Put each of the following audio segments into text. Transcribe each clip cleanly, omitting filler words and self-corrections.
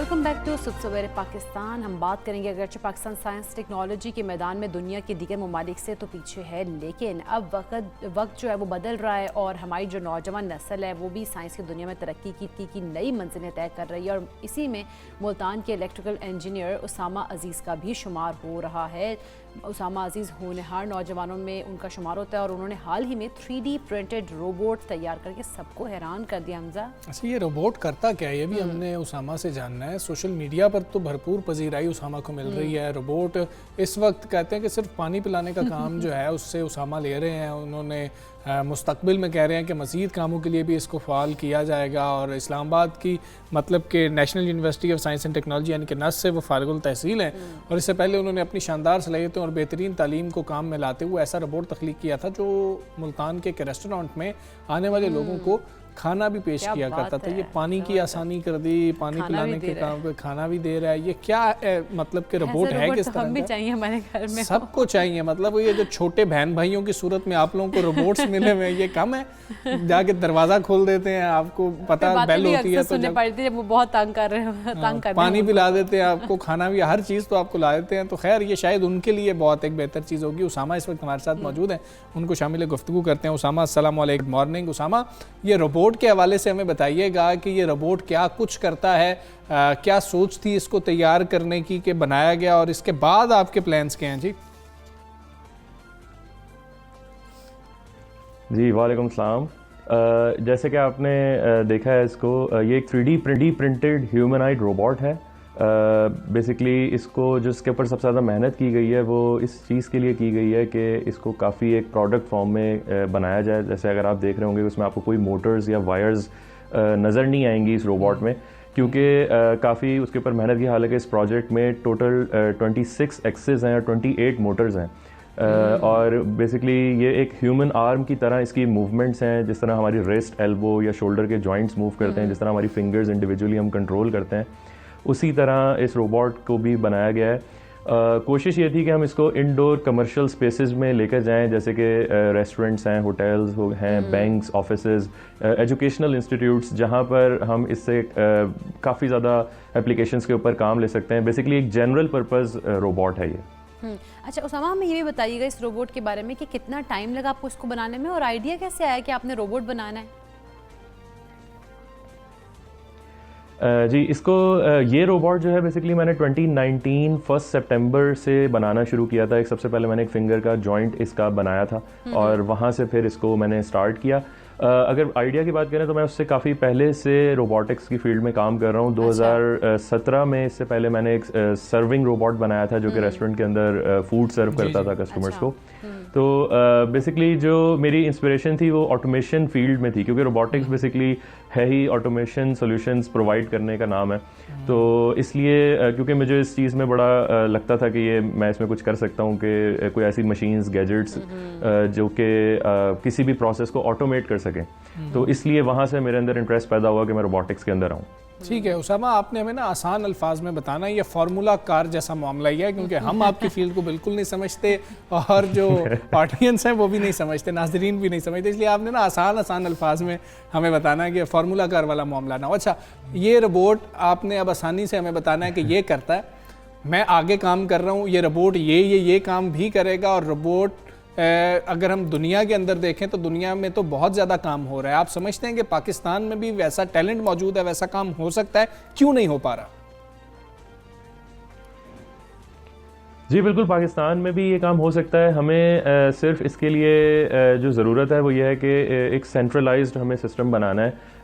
Welcome back to सुबह सवेरे पाकिस्तान। हम बात करेंगे, अगरचे पाकिस्तान साइंस टेक्नोलॉजी के मैदान में दुनिया के दीगर ममालिक से तो पीछे है, लेकिन अब वक्त जो है वो बदल रहा है और हमारी जो नौजवान नस्ल है वो भी साइंस की दुनिया में तरक्की की नई मंजिलें तय कर रही है। और इसी में मुल्तान के इलेक्ट्रिकल इंजीनियर उसामा अजीज़ का भी शुमार हो रहा है। उसामा अजीज़ होनहार नौजवानों में उनका शुमार होता है और उन्होंने हाल ही में 3D प्रिंटेड रोबोट तैयार करके सबको हैरान कर दिया। हमजा, अच्छा, ये रोबोट करता क्या है ये भी हमने उसामा से जानना है। सोशल मीडिया पर तो भरपूर पजीराई उसामा को मिल रही है। रोबोट इस वक्त कहते हैं कि सिर्फ पानी पिलाने का काम जो है उससे उसामा ले रहे हैं। उन्होंने मुस्तकबिल में कह रहे हैं कि मज़ीद कामों के लिए भी इसको फ़ाल किया जाएगा। और इस्लामाबाद की मतलब कि national university of science and technology यानी कि नस से वो फारिगुल तहसील हैं और इससे पहले उन्होंने अपनी शानदार सलाहियतों और बेहतरीन तालीम को काम में लाते हुए ऐसा रोबोट तख्लीक किया था जो मुल्तान के एक रेस्टोरेंट में आने वाले लोगों को खाना भी पेश किया करता था। ये पानी की आसानी कर दी, पानी पिलाने के काम पे खाना भी दे रहा है। ये क्या मतलब कि रोबोट है किस तरह? हम भी चाहिए हमारे घर में, सबको चाहिए। मतलब ये जो छोटे बहन भाइयों की सूरत में आप लोगों को रोबोट्स मिले हुए ये कम है। जाके दरवाजा खोल देते हैं, आपको पता बेल होती है तो जब वो बहुत तंग कर रहे हैं, पानी पिला देते हैं, आपको खाना भी, हर चीज़ तो आपको ला देते हैं। तो खैर ये शायद उनके लिए बहुत एक बेहतर चीज़ होगी। उसामा इस वक्त हमारे साथ मौजूद हैं, उनको शामिल गुफ्तगू करते हैं। उसामा, अस्सलाम वालेकुम, गुड मॉर्निंग। उसामा, ये रोबोट के हवाले से हमें बताइएगा कि ये रोबोट क्या कुछ करता है, क्या सोच थी इसको तैयार करने की कि बनाया गया और इसके बाद आपके प्लान्स क्या हैं? जी वालेकुम सलाम। जैसे कि आपने देखा है इसको, ये एक 3D प्रिंटेड ह्यूमनाइड रोबोट है। बेसिकली इसको जिसके ऊपर सबसे ज़्यादा मेहनत की गई है वो इस चीज़ के लिए की गई है कि इसको काफ़ी एक प्रोडक्ट फॉर्म में बनाया जाए। जैसे अगर आप देख रहे होंगे उसमें आपको कोई मोटर्स या वायर्स नज़र नहीं आएंगी इस रोबोट में, क्योंकि काफ़ी उसके ऊपर मेहनत की। हालांकि इस प्रोजेक्ट में टोटल 26 एक्सेस हैं और 28 मोटर्स हैं। और बेसिकली ये एक ह्यूमन आर्म की तरह इसकी मूवमेंट्स हैं। जिस तरह हमारी रिस्ट, एल्बो या शोल्डर के जॉइंट्स मूव करते हैं, जिस तरह हमारी फिंगर्स इंडिविजुअली हम कंट्रोल करते हैं, उसी तरह इस रोबोट को भी बनाया गया है। कोशिश ये थी कि हम इसको इंडोर कमर्शियल स्पेसेस में लेकर जाएं, जैसे कि रेस्टोरेंट्स हैं, होटल्स हैं, बैंक्स, ऑफिसेज, एजुकेशनल इंस्टीट्यूट्स, जहां पर हम इससे काफ़ी ज़्यादा एप्लीकेशंस के ऊपर काम ले सकते हैं। बेसिकली एक जनरल पर्पस रोबोट है ये। अच्छा उसामा, हमें ये भी बताइएगा इस रोबोट के बारे में कि कितना टाइम लगा आपको इसको बनाने में और आइडिया कैसे आया कि आपने रोबोट बनाना है? जी, इसको ये रोबोट जो है बेसिकली मैंने 2019 1 सितंबर से बनाना शुरू किया था। एक सबसे पहले मैंने एक फिंगर का जॉइंट इसका बनाया था और वहाँ से फिर इसको मैंने स्टार्ट किया। अगर आइडिया की बात करें तो मैं उससे काफ़ी पहले से रोबोटिक्स की फील्ड में काम कर रहा हूँ। 2017 में इससे पहले मैंने एक सर्विंग रोबोट बनाया था जो कि रेस्टोरेंट के अंदर फूड सर्व करता था कस्टमर्स को। तो बेसिकली जो मेरी इंस्पिरेशन थी वो ऑटोमेशन फील्ड में थी, क्योंकि रोबोटिक्स बेसिकली है ही ऑटोमेशन सॉल्यूशंस प्रोवाइड करने का नाम है। तो इसलिए क्योंकि मुझे इस चीज़ में बड़ा लगता था कि ये मैं इसमें कुछ कर सकता हूँ कि कोई ऐसी मशीन्स, गैजेट्स जो कि किसी भी प्रोसेस को ऑटोमेट कर सकें। तो इसलिए वहाँ से मेरे अंदर इंटरेस्ट पैदा हुआ कि मैं रोबोटिक्स के अंदर आऊँ। ठीक है उसामा, आपने हमें ना आसान अल्फाज में बताना, ये फार्मूला कार जैसा मामला ही है, क्योंकि हम आपकी फील्ड को बिल्कुल नहीं समझते और जो ऑडियंस हैं वो भी नहीं समझते, नाजरीन भी नहीं समझते, इसलिए आपने ना आसान अल्फाज में हमें बताना है कि फार्मूला कार वाला मामला ना हो। अच्छा, ये रोबोट आपने अब आसानी से हमें बताना है कि ये करता है, मैं आगे काम कर रहा हूँ, ये रोबोट ये काम भी करेगा। और रोबोट अगर हम दुनिया के अंदर देखें तो दुनिया में तो बहुत ज़्यादा काम हो रहा है। आप समझते हैं कि पाकिस्तान में भी वैसा टैलेंट मौजूद है, वैसा काम हो सकता है, क्यों नहीं हो पा रहा? जी बिल्कुल, पाकिस्तान में भी ये काम हो सकता है। हमें सिर्फ इसके लिए जो ज़रूरत है वो ये है कि एक सेंट्रलाइज्ड हमें सिस्टम बनाना है।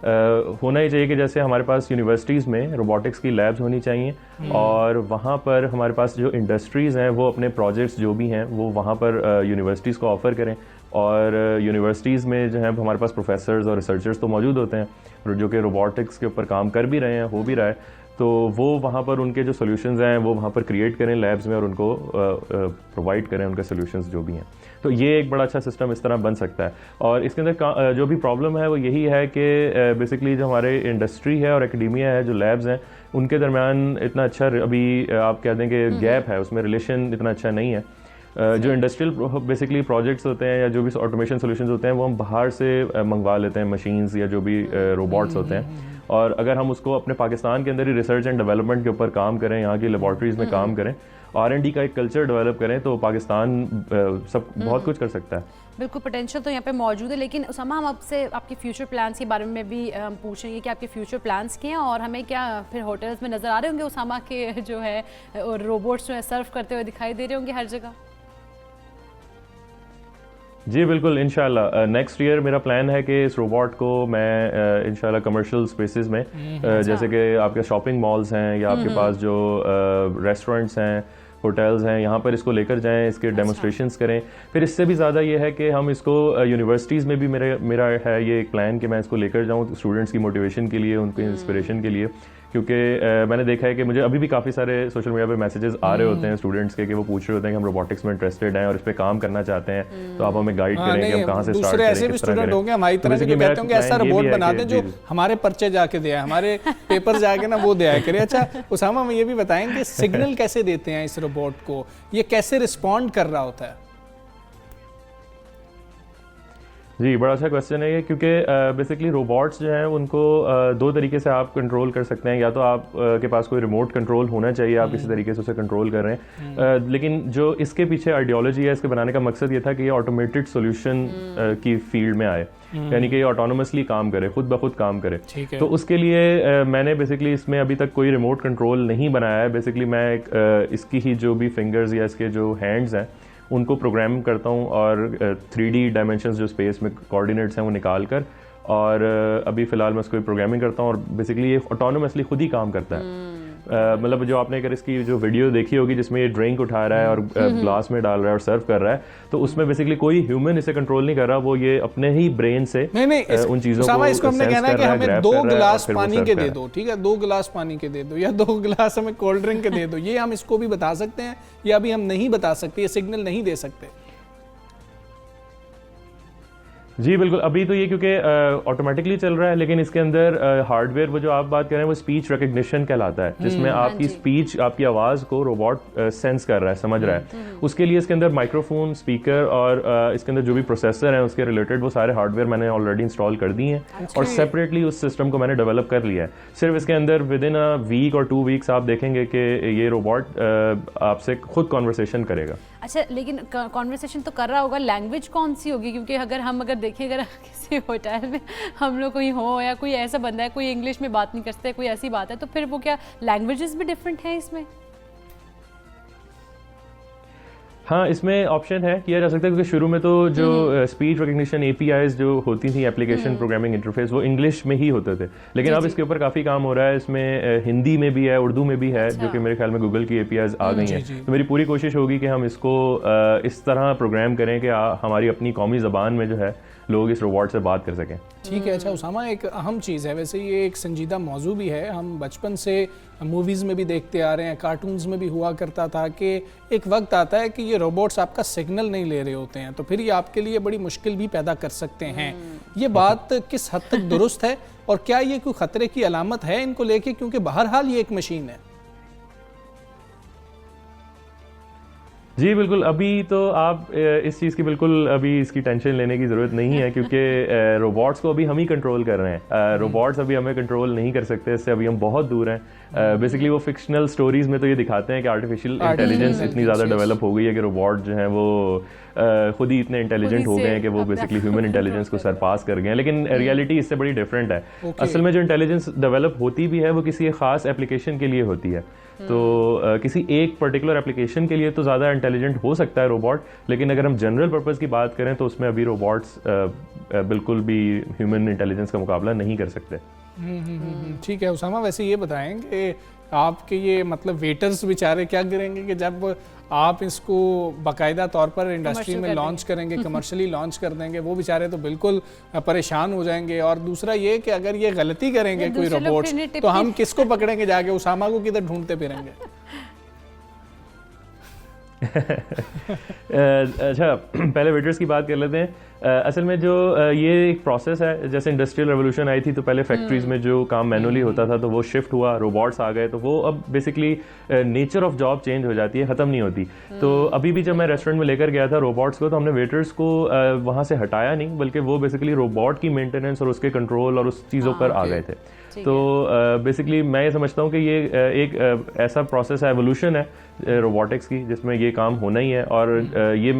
होना ही चाहिए कि जैसे हमारे पास यूनिवर्सिटीज़ में रोबोटिक्स की लैब्स होनी चाहिए और वहाँ पर हमारे पास जो इंडस्ट्रीज़ हैं वो अपने प्रोजेक्ट्स जो भी हैं वो वहाँ पर यूनिवर्सिटीज़ को ऑफ़र करें। और यूनिवर्सिटीज़ में जो है हमारे पास प्रोफेसर्स और रिसर्चर्स तो मौजूद होते हैं जो कि रोबोटिक्स के ऊपर काम कर भी रहे हैं, हो भी रहा है। तो वो वहाँ पर उनके जो सॉल्यूशंस हैं वो वहाँ पर क्रिएट करें लैब्स में और उनको प्रोवाइड करें उनके सॉल्यूशंस जो भी हैं। तो ये एक बड़ा अच्छा सिस्टम इस तरह बन सकता है। और इसके अंदर जो भी प्रॉब्लम है वो यही है कि बेसिकली जो हमारे इंडस्ट्री है और एकेडेमिया है, जो लैब्स हैं, उनके दरमियान इतना अच्छा अभी आप कह दें कि गैप है, उसमें रिलेशन इतना अच्छा नहीं है। जो इंडस्ट्रियल बेसिकली प्रोजेक्ट्स होते हैं या जो भी ऑटोमेशन सॉल्यूशंस होते हैं वो हम बाहर से मंगवा लेते हैं, मशीन्स या जो भी रोबोट्स होते हैं। और अगर हम उसको अपने पाकिस्तान के अंदर ही रिसर्च एंड डेवलपमेंट के ऊपर काम करें, यहाँ की लेबॉर्ट्रीज में काम करें, R&D का एक कल्चर डेवलप करें, तो पाकिस्तान सब बहुत कुछ कर सकता है। बिल्कुल, पोटेंशियल तो यहाँ पे मौजूद है। लेकिन उसामा, हम आपसे आपके फ्यूचर प्लान्स के बारे में भी हम पूछेंगे कि आपके फ्यूचर प्लान्स क्या हैं, और हमें क्या फिर होटल्स में नज़र आ रहे होंगे उसामा के जो है रोबोट्स जो है सर्व करते हुए दिखाई दे रहे होंगे हर जगह? जी बिल्कुल, इंशाल्लाह नेक्स्ट ईयर मेरा प्लान है कि इस रोबोट को मैं इंशाल्लाह कमर्शियल स्पेसेस में जैसे कि आपके शॉपिंग मॉल्स हैं या आपके पास जो रेस्टोरेंट्स हैं, होटल्स हैं, यहाँ पर इसको लेकर जाएं, इसके डेमोस्ट्रेशंस करें। फिर इससे भी ज़्यादा ये है कि हम इसको यूनिवर्सिटीज़ में भी मेरा है ये एक प्लान कि मैं इसको लेकर जाऊँ स्टूडेंट्स की मोटिवेशन के लिए, उनके इंस्पिरेशन के लिए। क्योंकि मैंने देखा है कि मुझे अभी भी काफ़ी सारे सोशल मीडिया पे मैसेजेस आ रहे होते हैं स्टूडेंट्स के कि वो पूछ रहे होते हैं कि हम रोबोटिक्स में इंटरेस्टेड हैं और इस पे काम करना चाहते हैं, तो आप हमें गाइड करें कि हम कहाँ से स्टार्ट करें, ऐसे भी स्टूडेंट होंगे हमारी तरह के जो कहते होंगे ऐसा रोबोट बना दें जो हमारे पर्चे जाके दे, हमारे पेपर जाके ना वो दिया करे। अच्छा उसामा, हम ये भी बताएंगे सिग्नल कैसे देते हैं इस रोबोट को, ये कैसे रिस्पॉन्ड कर रहा होता है? जी, बड़ा अच्छा क्वेश्चन है ये, क्योंकि बेसिकली रोबोट्स जो हैं उनको दो तरीके से आप कंट्रोल कर सकते हैं। या तो आप के पास कोई रिमोट कंट्रोल होना चाहिए, आप किसी तरीके से उसे कंट्रोल कर रहे हैं, लेकिन जो इसके पीछे आइडियोलॉजी है, इसके बनाने का मकसद ये था कि ये ऑटोमेटेड सोल्यूशन की फील्ड में आए, यानी कि ये ऑटोनोमसली काम करे, खुद ब खुद काम करे। तो उसके लिए मैंने बेसिकली इसमें अभी तक कोई रिमोट कंट्रोल नहीं बनाया है। बेसिकली मैं इसकी ही जो भी फिंगर्स या इसके जो हैंड्स हैं उनको प्रोग्राम करता हूँ और 3D डायमेंशंस जो स्पेस में कोऑर्डिनेट्स हैं वो निकाल कर, और अभी फ़िलहाल मैं उसको प्रोग्रामिंग करता हूँ और बेसिकली ये ऑटोनोमसली खुद ही काम करता है। मतलब जो आपने अगर इसकी जो वीडियो देखी होगी जिसमें ये ड्रिंक उठा रहा है और ग्लास में डाल रहा है और सर्व कर रहा है, तो उसमें बेसिकली कोई ह्यूमन इसे कंट्रोल नहीं कर रहा, वो ये अपने ही ब्रेन से उन चीज़ों को इसको हमने कहना है कि हमें 2 गिलास पानी के दे दो, ठीक है, 2 गिलास पानी के दे दो या 2 गिलास हमें कोल्ड ड्रिंक के दे दो, ये हम इसको भी बता सकते हैं या अभी हम नहीं बता सकते, ये सिग्नल नहीं दे सकते? जी बिल्कुल, अभी तो ये क्योंकि ऑटोमेटिकली चल रहा है, लेकिन इसके अंदर हार्डवेयर वो जो आप बात कर रहे हैं वो स्पीच रिकग्निशन कहलाता है, जिसमें आपकी स्पीच, आपकी आवाज़ को रोबोट सेंस कर रहा है, समझ रहा है। उसके लिए इसके अंदर माइक्रोफोन, स्पीकर और इसके अंदर जो भी प्रोसेसर हैं उसके रिलेटेड वो सारे हार्डवेयर मैंने ऑलरेडी इंस्टॉल कर दिए हैं और सेपरेटली उस सिस्टम को मैंने डेवलप कर लिया है। सिर्फ इसके अंदर विद इन अ वीक और 2 वीक्स आप देखेंगे कि ये रोबोट आपसे खुद कॉन्वर्सेशन करेगा। अच्छा, लेकिन कॉन्वर्सेशन तो कर रहा होगा, लैंग्वेज कौन सी होगी? क्योंकि अगर देखें, अगर किसी होटल में हम लोग कोई हो या कोई ऐसा बंदा है कोई इंग्लिश में बात नहीं करता है, कोई ऐसी बात है, तो फिर वो क्या लैंग्वेजेस भी डिफरेंट हैं इसमें? हाँ, इसमें ऑप्शन है, किया जा सकता है, क्योंकि शुरू में तो जो स्पीच रिकग्निशन APIs जो होती थी, एप्लीकेशन प्रोग्रामिंग इंटरफेस, वो इंग्लिश में ही होते थे, लेकिन अब इसके ऊपर काफ़ी काम हो रहा है। इसमें हिंदी में भी है, उर्दू में भी है, जो कि मेरे ख्याल में गूगल की APIs आ गई हैं। तो मेरी पूरी कोशिश होगी कि हम इसको इस तरह प्रोग्राम करें कि हमारी अपनी कौमी ज़बान में जो है लोग इस रोबोट से बात कर सकें। ठीक है। अच्छा उसामा, एक अहम चीज़ है, वैसे ये एक संजीदा मौजू भी है, हम बचपन से मूवीज़ में भी देखते आ रहे हैं, कार्टून्स में भी हुआ करता था कि एक वक्त आता है कि ये रोबोट्स आपका सिग्नल नहीं ले रहे होते हैं, तो फिर ये आपके लिए बड़ी मुश्किल भी पैदा कर सकते हैं। ये बात किस हद तक दुरुस्त है और क्या ये कोई ख़तरे की अलामत है इनको लेके, क्योंकि बहरहाल ये एक मशीन है? जी बिल्कुल, अभी तो आप इस चीज़ की बिल्कुल अभी इसकी टेंशन लेने की ज़रूरत नहीं है, क्योंकि रोबोट्स को अभी हम ही कंट्रोल कर रहे हैं। रोबोट्स अभी हमें कंट्रोल नहीं कर सकते, इससे अभी हम बहुत दूर हैं। बेसिकली वो फिक्शनल स्टोरीज में तो ये दिखाते हैं कि आर्टिफिशियल इंटेलिजेंस इतनी ज़्यादा डेवलप हो गई है कि रोबोट जो हैं वो खुद ही इतने इंटेलिजेंट हो गए हैं कि वो बेसिकली ह्यूमन इंटेलिजेंस को सरपास कर गए हैं, लेकिन रियलिटी इससे बड़ी डिफरेंट है। असल में जो इंटेलिजेंस डेवलप होती भी है वो किसी एक ख़ास एप्लीकेशन के लिए होती है, तो किसी एक पर्टिकुलर एप्लीकेशन के लिए तो ज़्यादा इंटेलिजेंट हो सकता है रोबोट, लेकिन अगर हम जनरल पर्पस की बात करें तो उसमें अभी रोबोट्स बिल्कुल भी ह्यूमन इंटेलिजेंस का मुकाबला नहीं कर सकते। ठीक है उसामा, वैसे ये बताएं कि आपके ये मतलब वेटर्स बेचारे क्या करेंगे कि जब आप इसको बाकायदा तौर पर इंडस्ट्री में लॉन्च करेंगे, कमर्शियली लॉन्च कर देंगे, वो बेचारे तो बिल्कुल परेशान हो जाएंगे। और दूसरा ये कि अगर ये गलती करेंगे कोई रोबोट्स, तो हम किसको पकड़ेंगे जाके? उसामा को किधर ढूंढते फिरेंगे? अच्छा पहले वेटर्स की बात कर लेते हैं। असल में जो ये एक प्रोसेस है, जैसे इंडस्ट्रियल रेवोल्यूशन आई थी तो पहले फैक्ट्रीज में जो काम मैनुअली होता था तो वो शिफ्ट हुआ, रोबोट्स आ गए, तो वो अब basically nature of job change हो जाती है, ख़त्म नहीं होती। तो अभी भी जब मैं रेस्टोरेंट में लेकर गया था रोबोट्स को, तो हमने वेटर्स को वहाँ से हटाया नहीं, बल्कि वो बेसिकली रोबोट की मेंटेनेंस और उसके कंट्रोल और उस चीज़ों पर आ गए थे। तो बेसिकली मैं ये समझता हूँ कि ये एक ऐसा प्रोसेस है, एवोल्यूशन है रोबोटिक्स की, जिसमें ये काम होना ही है। और ये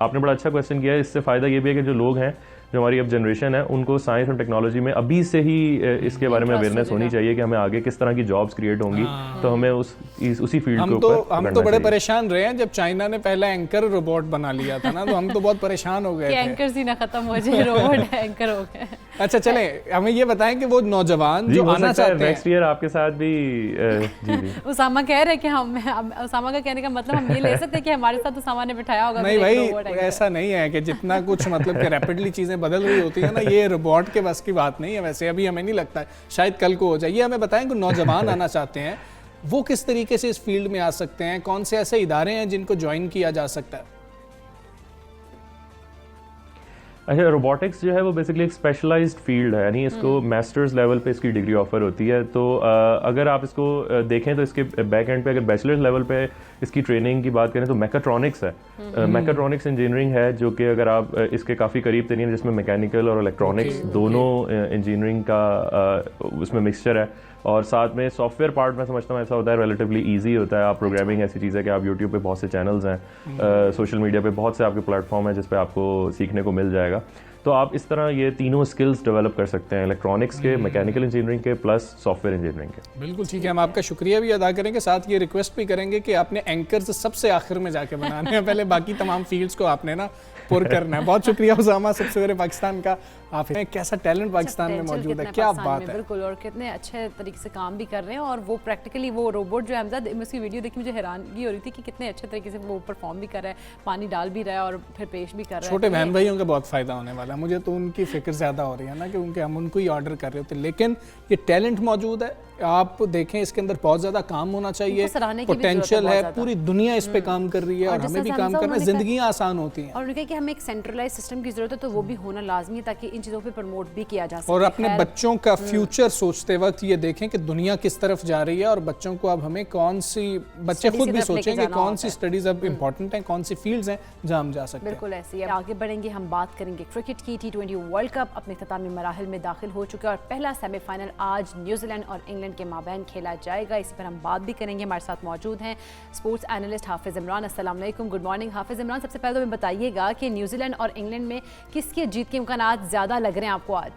आपने बड़ा अच्छा क्वेश्चन किया है। इससे फ़ायदा ये भी है कि जो लोग हैं, जो हमारी अब जनरेशन है, उनको साइंस और टेक्नोलॉजी में अभी से ही इसके बारे में अवेयरनेस होनी चाहिए कि हमें आगे किस तरह की जॉब्स क्रिएट होंगी। तो हमें उसी फील्ड के ऊपर हम तो बड़े परेशान रहे हैं जब चाइना ने पहला एंकर रोबोट बना लिया था ना, तो हम तो बहुत परेशान हो गए थे। एंकर्स ही ना खत्म हो जाए, रोबोट एंकर हो गए। अच्छा चले, हमें ये बताएं कि वो नौजवान जो आना चाहते हैं नेक्स्ट ईयर आपके साथ भी जी उसामा कह रहे हैं कि हम उसामा का कहने का मतलब हम ये ले सकते हैं कि हमारे साथ उसामा ने बिठाया होगा। नहीं भाई, ऐसा नहीं है कि जितना कुछ मतलब कि रैपिडली चीजें बदल रही होती है ना, ये रोबोट के बस की बात नहीं है। वैसे अभी हमें नहीं लगता, शायद कल को हो जाए। ये हमें बताएं कि नौजवान आना चाहते हैं वो किस तरीके से इस फील्ड में आ सकते हैं, कौन से ऐसे इदारे हैं जिनको ज्वाइन किया जा सकता है? अच्छा, रोबोटिक्स जो है वो बेसिकली एक स्पेशलाइज्ड फील्ड है, यानी इसको मास्टर्स लेवल पे इसकी डिग्री ऑफर होती है। तो अगर आप इसको देखें तो इसके बैक एंड पे अगर बैचलर्स लेवल पे इसकी ट्रेनिंग की बात करें तो मैकाट्रॉनिक्स है। मैकाट्रॉनिक्स इंजीनियरिंग है, जो कि अगर आप इसके काफ़ी करीब तरीन, जिसमें मैकेनिकल और इलेक्ट्रॉनिक्स दोनों इंजीनियरिंग का उसमें मिक्सचर है। और साथ में सॉफ्टवेयर पार्ट में समझता हूँ ऐसा होता है, रिलेटिवली इजी होता है। आप प्रोग्रामिंग ऐसी चीज़ है कि आप यूट्यूब पे बहुत से चैनल्स हैं, सोशल मीडिया पे बहुत से आपके प्लेटफॉर्म हैं जिस पे आपको सीखने को मिल जाएगा। तो आप इस तरह ये तीनों स्किल्स डेवलप कर सकते हैं, इलेक्ट्रॉनिक्स के, मैकेनिकल इंजीनियरिंग के, प्लस सॉफ्टवेयर इंजीनियरिंग के। बिल्कुल ठीक है, हम आपका शुक्रिया भी अदा करेंगे, साथ ये रिक्वेस्ट भी करेंगे कि आपने एंकर्स सबसे आखिर में जाके बनाने हैं, पहले बाकी तमाम फील्ड्स को आपने ना पुर करना है। बहुत शुक्रिया उसामा, सबसे पहले पाकिस्तान का। आप कैसा टैलेंट पाकिस्तान में मौजूद है, क्या बात है। बिल्कुल, और कितने अच्छे तरीके से काम भी कर रहे हैं। और वो प्रैक्टिकली वो रोबोट जो हमजा, उसकी वीडियो देखी मुझे हैरानगी हो रही थी कि कितने अच्छे तरीके से वो परफॉर्म भी कर रहा है, पानी डाल भी रहा है और फिर पेश भी कर रहा है। छोटे बहन भाइयों का बहुत फायदा होने वाला है। मुझे तो उनकी फिक्र ज्यादा हो रही है ना, कि उनके हम उनको ही ऑर्डर कर रहे होते, लेकिन ये टैलेंट मौजूद है। आप देखें, इसके अंदर बहुत ज्यादा काम होना चाहिए, पोटेंशियल है, पूरी दुनिया इस पे काम कर रही है और हमें भी काम करना है, जिंदगियां आसान होती हैं। और उन्होंने कहा कि हमें एक सेंट्रलाइज सिस्टम की जरूरत है, तो वो भी होना लाजमी है ताकि इन चीज़ों पे प्रमोट भी किया जा सके। और अपने बच्चों का फ्यूचर सोचते वक्त ये देखें कि दुनिया किस तरफ जा रही है, और बच्चों को अब हमें कौन सी, बच्चे खुद भी सोचें कि कौन सी स्टडीज अब इंपॉर्टेंट हैं, कौन सी फील्ड्स हैं जहां हम जा सकते हैं। बिल्कुल ऐसे ही आगे बढ़ेंगे, हम बात करेंगे क्रिकेट की। T20 वर्ल्ड कप अपने इख्तितामी मराहिल में दाखिल हो चुका है और पहला सेमीफाइनल आज न्यूजीलैंड और इंग्लैंड के माबैन खेला जाएगा। इस पर हम बात भी करेंगे। हमारे साथ मौजूद हैं स्पोर्ट्स एनालिस्ट हाफिज इमरान। अस्सलाम वालेकुम, गुड मॉर्निंग हाफिज इमरान। सबसे पहले तो हमें बताइएगा कि न्यूजीलैंड और इंग्लैंड में किसके जीत के इम्कानात ज़्यादा लग रहे हैं आपको आज?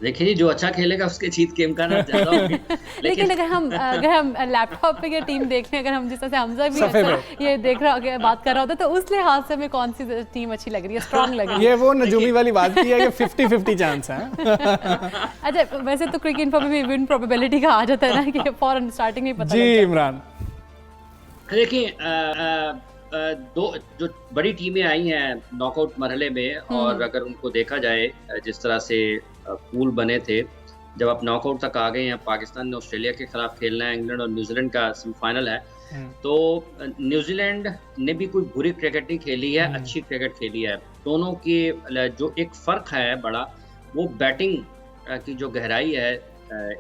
देखिए जी, जो अच्छा खेलेगा उसके जीत के इम्कानात ज़्यादा होंगे। लेकिन अगर हम लैपटॉप पे टीम देख लें, अगर हम जिस तरह से हमजा भी ये देख रहा बात कर रहा होता, तो उस लिहाज से हमें कौन सी टीम अच्छी लग रही है, स्ट्रांग लग रही है? ये वो नजूमी वाली बात की है कि 50-50 चांस है। अच्छा, वैसे तो क्रिकेट इन्फो में भी विन प्रोबेबिलिटी का आ जाता है ना, कि फौरन स्टार्टिंग में पता जी इमरान। देखिए, दो जो बड़ी टीमें आई हैं नॉकआउट मरहले में, और अगर उनको देखा जाए जिस तरह से पूल बने थे, जब आप नॉकआउट तक आ गए हैं, पाकिस्तान ने ऑस्ट्रेलिया के खिलाफ खेलना है, इंग्लैंड और न्यूजीलैंड का सेमीफाइनल है, तो न्यूजीलैंड ने भी कोई बुरी क्रिकेट नहीं खेली है, अच्छी क्रिकेट खेली है। दोनों की जो एक फ़र्क है बड़ा, वो बैटिंग की जो गहराई है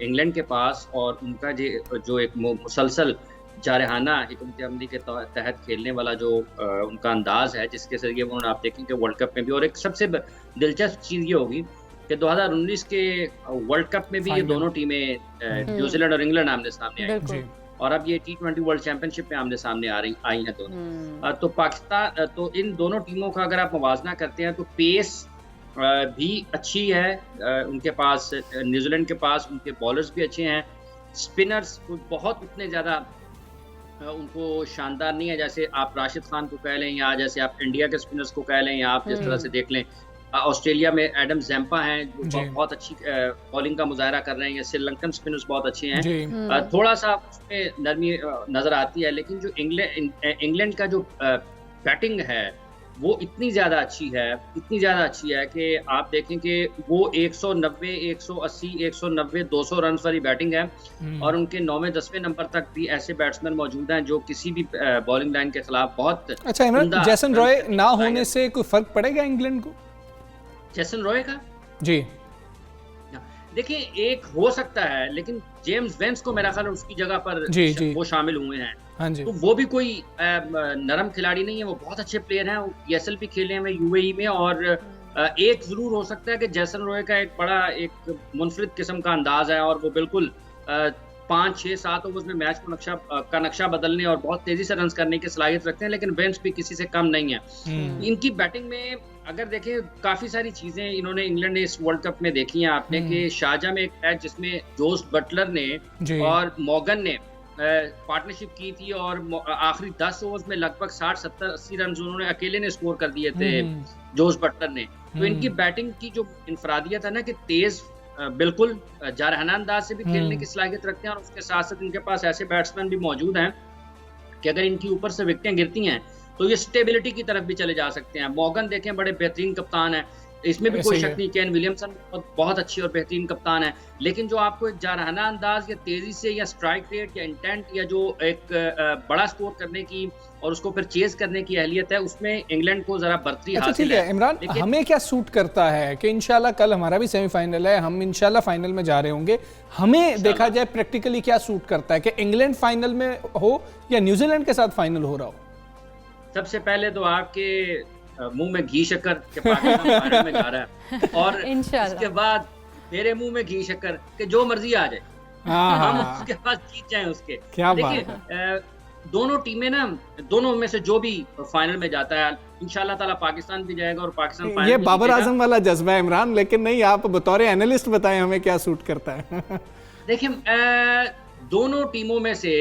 इंग्लैंड के पास, और उनका जो एक मुसलसल जारहाना हिकमत अमली के तहत खेलने वाला जो उनका अंदाज है, जिसके जरिए उन्होंने, आप देखेंगे वर्ल्ड कप में भी, और एक सबसे दिलचस्प चीज़ ये होगी कि 2019 के वर्ल्ड कप में भी ये दोनों टीमें न्यूजीलैंड और इंग्लैंड आमने सामने आई, और अब ये T20 वर्ल्ड चैंपियनशिप में आमने सामने आई हैं दोनों। तो पाकिस्तान, तो इन दोनों टीमों का अगर आप मुवाजना करते हैं तो पेस भी अच्छी है उनके पास, न्यूजीलैंड के पास उनके बॉलर्स भी अच्छे हैं, स्पिनर्स बहुत उतने ज़्यादा उनको शानदार नहीं है जैसे आप राशिद खान को कह लें, या जैसे आप इंडिया के स्पिनर्स को कह लें, या आप जिस तरह से देख लें ऑस्ट्रेलिया में एडम जैम्पा हैं जो बहुत अच्छी बॉलिंग का मुजाहरा कर रहे हैं, या श्रीलंकन स्पिनर्स बहुत अच्छे हैं। थोड़ा सा उसमें नरमी नजर आती है, लेकिन जो इंग्लैंड का जो बैटिंग है वो इतनी ज़्यादा अच्छी है कि आप देखें कि वो 190, 180, 190, 200 रन वाली बैटिंग है और उनके 9वें 10वें नंबर तक भी ऐसे बैट्समैन मौजूद हैं जो किसी भी बॉलिंग लाइन के खिलाफ बहुत अच्छा इमरान, जैसन रॉय ना होने से कोई फर्क पड़ेगा इंग्लैंड को? जैसन रॉय का जी देखिए एक हो सकता है, लेकिन जेम्स वेंस को मेरा ख्याल है उसकी जगह पर जी। वो शामिल हुए हैं। हाँ जी। तो वो भी कोई नरम खिलाड़ी नहीं है, वो बहुत अच्छे प्लेयर हैं। वो PSL भी खेले हैं यूएई में और एक जरूर हो सकता है कि जैसन रॉय का एक बड़ा एक मुनफरिद किस्म का अंदाज है और वो बिल्कुल 5, 6, 7 ओवर्स में मैच को नक्शा बदलने और बहुत तेजी से रन करने की सलाहियत रखते हैं, लेकिन वेंस भी किसी से कम नहीं है। इनकी बैटिंग में अगर देखें काफी सारी चीजें इन्होंने इंग्लैंड ने इस वर्ल्ड कप में देखी हैं आपने कि शारजाह में एक मैच जिसमें जोस बटलर ने और मॉर्गन ने पार्टनरशिप की थी और आखिरी 10 ओवर्स में लगभग 60, 70, 80 रन उन्होंने अकेले ने स्कोर कर दिए थे जोस बटलर ने। तो इनकी बैटिंग की जो इनफरादियत है ना कि तेज बिल्कुल जारहाना अंदाज से भी खेलने की सलाहियत रखते हैं और उसके साथ साथ इनके पास ऐसे बैट्समैन भी मौजूद हैं कि अगर इनकी ऊपर से विकेटें गिरती हैं तो ये स्टेबिलिटी की तरफ भी चले जा सकते हैं। मॉर्गन देखें बड़े बेहतरीन कप्तान है, इसमें भी कोई शक नहीं। केन विलियमसन बहुत अच्छी और बेहतरीन कप्तान है, लेकिन जो आपको एक जारहाना अंदाज या तेजी से या स्ट्राइक रेट या इंटेंट या जो एक बड़ा स्कोर करने की और उसको फिर चेज करने की अहलियत है, उसमें इंग्लैंड को जरा बढ़ती हासिल है। इमरान, हमें क्या सूट करता है कि इंशाल्लाह कल हमारा भी सेमीफाइनल है, हम इंशाल्लाह फाइनल में जा रहे होंगे, हमें देखा जाए प्रैक्टिकली क्या सूट करता है कि इंग्लैंड फाइनल में हो या न्यूजीलैंड के साथ फाइनल हो रहा हो? सबसे पहले तो आपके मुंह में घी शक्कर के पाकिस्तान फाइनल में जा रहा है और इसके बाद मेरे मुंह में घी शक्कर के जो मर्जी आ जाए, हम उसके पास जीत जाएं उसके। क्या देखिए दोनों टीमें ना, दोनों में से जो भी फाइनल में जाता है इंशाल्लाह ताला पाकिस्तान भी जाएगा और पाकिस्तान फाइनल। ये बाबर आजम वाला जज्बा है इमरान, लेकिन नहीं, आप बतौर एनालिस्ट बताएं हमें क्या सूट करता है। देखिए दोनों टीमों में से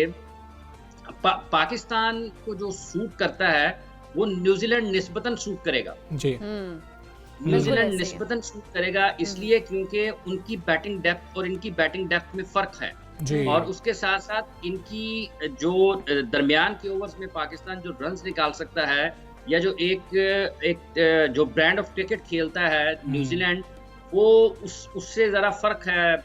पाकिस्तान को जो सूट करता है वो न्यूजीलैंड निस्बतन सूट करेगा जी। न्यूजीलैंड निस्बतन सूट करेगा इसलिए क्योंकि उनकी बैटिंग डेप्थ और इनकी बैटिंग डेप्थ में फर्क है जी। और उसके साथ साथ इनकी जो दरमियान के ओवर्स में पाकिस्तान जो रन्स निकाल सकता है या जो एक जो ब्रांड ऑफ क्रिकेट खेलता है न्यूजीलैंड, वो उससे जरा फर्क है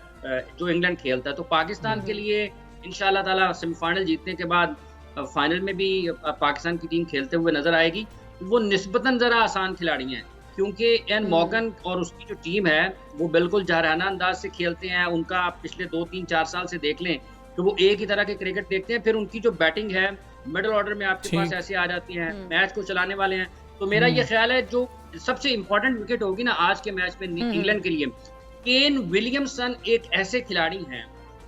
जो इंग्लैंड खेलता है। तो पाकिस्तान के लिए इंशाल्लाह ताला सेमीफाइनल जीतने के बाद फाइनल में भी पाकिस्तान की टीम खेलते हुए नजर आएगी। वो निस्बतन जरा आसान खिलाड़ी हैं क्योंकि एन मॉर्गन और उसकी जो टीम है वो बिल्कुल जारहाना अंदाज से खेलते हैं। उनका आप पिछले 2, 3, 4 साल से देख लें तो वो एक ही तरह के क्रिकेट देखते हैं। फिर उनकी जो बैटिंग है मिडिल ऑर्डर में आपके पास ऐसे आ जाती हैं, मैच को चलाने वाले हैं। तो मेरा ये ख्याल है जो सबसे इंपॉर्टेंट विकेट होगी ना आज के मैच में इंग्लैंड के लिए, केन विलियमसन एक ऐसे खिलाड़ी हैं,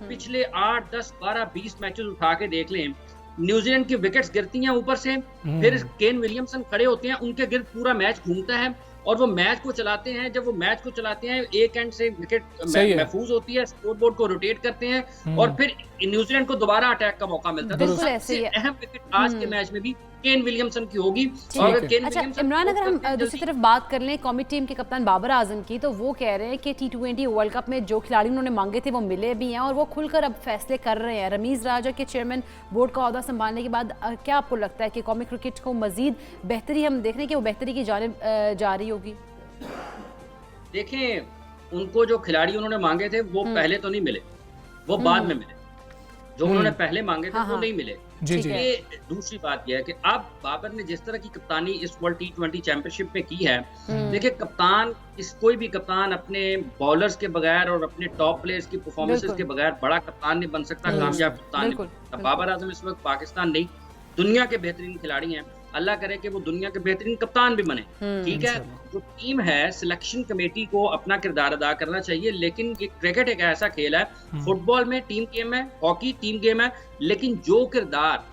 पिछले 8, 10, 12, 20 मैचेस उठा के देख लें, न्यूजीलैंड की विकेट्स गिरती हैं ऊपर से, फिर केन विलियमसन खड़े होते हैं, उनके गिर्द पूरा मैच घूमता है और वो मैच को चलाते हैं। जब वो मैच को चलाते हैं एक एंड से विकेट महफूज होती है, स्कोरबोर्ड को रोटेट करते हैं और फिर न्यूजीलैंड को दोबारा अटैक का मौका मिलता है। तो सबसे अहम विकेट आज के मैच में भी केन विलियमसन की होगी। और अच्छा इमरान, अगर हम दूसरी तरफ बात कर लें कौमी टीम के कप्तान बाबर आजम की, तो वो कह रहे हैं कि T20 वर्ल्ड कप में जो खिलाड़ी उन्होंने मांगे थे वो मिले भी हैं और वो खुलकर अब फैसले कर रहे हैं। रमीज राजा के चेयरमैन बोर्ड का ओहदा संभालने के बाद क्या आपको लगता है कि कौमी क्रिकेट को मजीद बेहतरी हम देख रहे हैं कि वो बेहतरी की जानिब जा रही होगी? देखें उनको जो खिलाड़ी उन्होंने मांगे थे वो पहले तो नहीं मिले, वो बाद में मिले। जो उन्होंने पहले मांगे थे वो नहीं मिले। जी जी। ये दूसरी बात यह है कि अब बाबर ने जिस तरह की कप्तानी इस वर्ल्ड T20 चैंपियनशिप में की है, देखिए कप्तान कोई भी कप्तान अपने बॉलर्स के बगैर और अपने टॉप प्लेयर्स की परफॉर्मेंसेस के बगैर बड़ा कप्तान नहीं बन सकता, कामयाब कप्तान नहीं बन सकता। बाबर आजम इस वक्त पाकिस्तान नहीं दुनिया के बेहतरीन खिलाड़ी हैं, अल्लाह करे कि वो दुनिया के बेहतरीन कप्तान भी बने। ठीक है, जो टीम है सिलेक्शन कमेटी को अपना किरदार अदा करना चाहिए, लेकिन ये क्रिकेट एक ऐसा खेल है, फुटबॉल में टीम गेम है, हॉकी टीम गेम है, लेकिन जो किरदार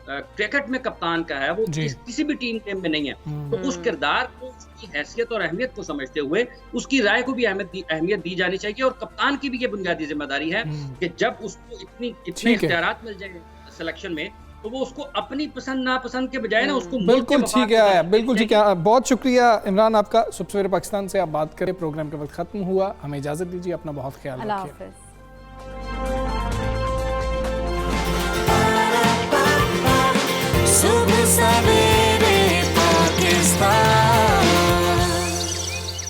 क्रिकेट में कप्तान का है वो किसी भी टीम गेम में नहीं है। तो उस किरदार को, उसकी हैसियत और अहमियत को समझते हुए उसकी राय को भी अहमियत दी जानी चाहिए और कप्तान की भी ये बुनियादी जिम्मेदारी है कि जब उसको इतने इख्तियारात मिल जाए सिलेक्शन में तो वो उसको अपनी पसंद नापसंद के बजाय ना उसको बिल्कुल ठीक है, बिल्कुल ठीक है। बहुत शुक्रिया इमरान आपका। सुबह सवेरे पाकिस्तान से आप बात करें, प्रोग्राम के वक्त खत्म हुआ, हमें इजाजत दीजिए, अपना बहुत ख्याल रखिए।